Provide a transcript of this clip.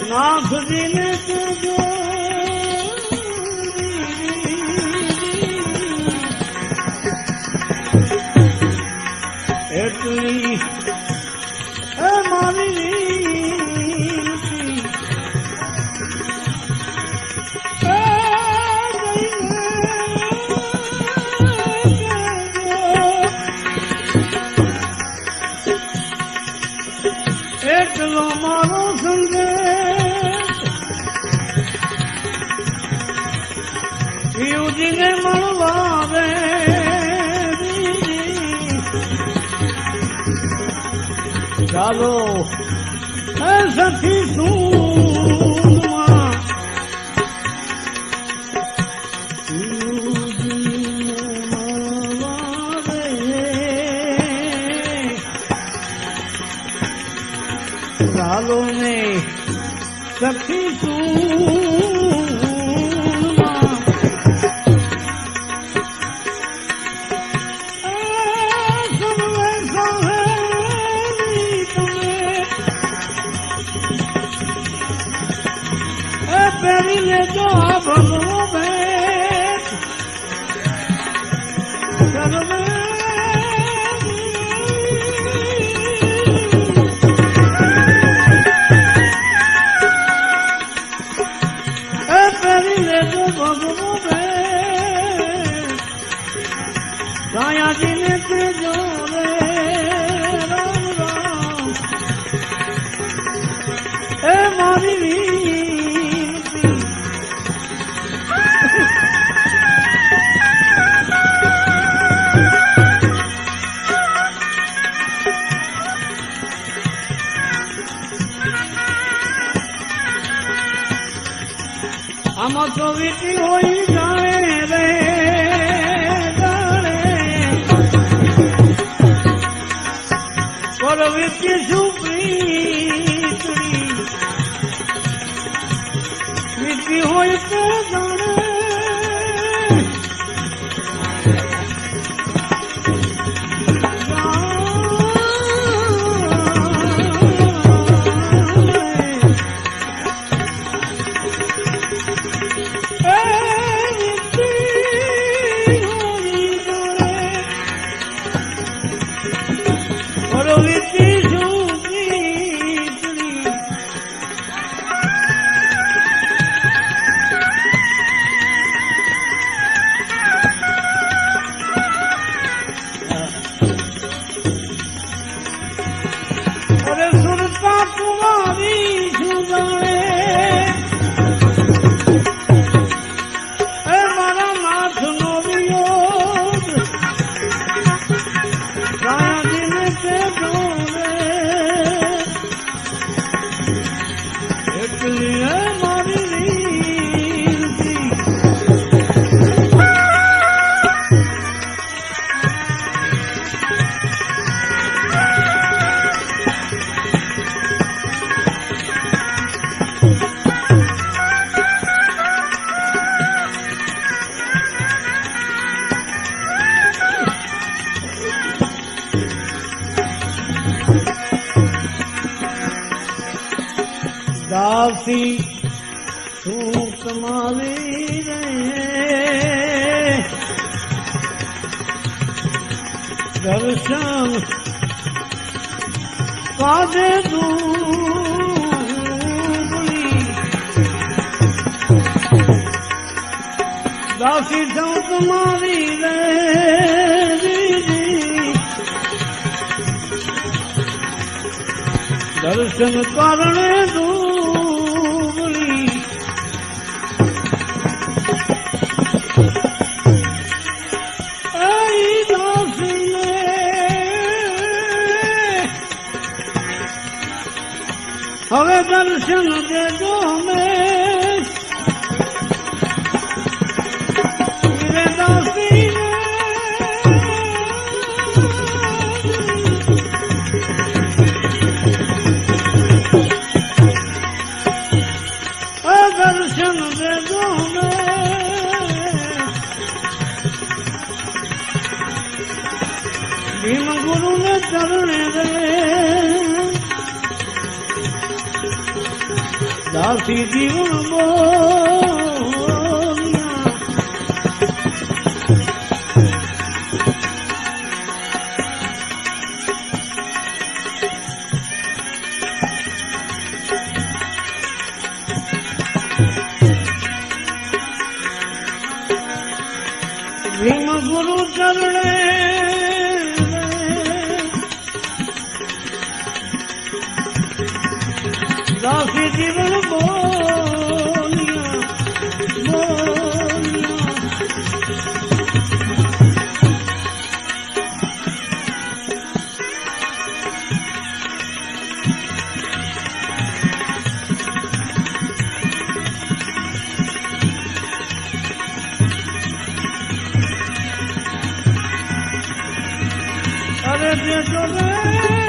नाथ जी ने तुझो इतनी मारी એકલો મારો સંદેશ શિવજીને મળવા દે ચાલો સખી શું ચાલો ને સખી પહેરી લેજો આ ભગવો ભેટ સાયાજીને તેજો રે રામ રામ એ મારી વીરતી આમાં તો વીતી હોય જાણે રે પરવીતી સુપ્રીતડી વીતી હોય તો જાણે दासी सूत माली रे दर्शन कादे दूबली दासी सूत माली रे दर्शन करने दू હવે દર્શન દેજો હમેશ દાસીને દર્શન દેજો હમેશ ભીમ ગુરુને ચરણે રે દાસી જીવન બોલ્યા ભીમ ગુરુ ચરણે દાસી જીવન બોલ્યા બોલ્યા અરે દેજો રે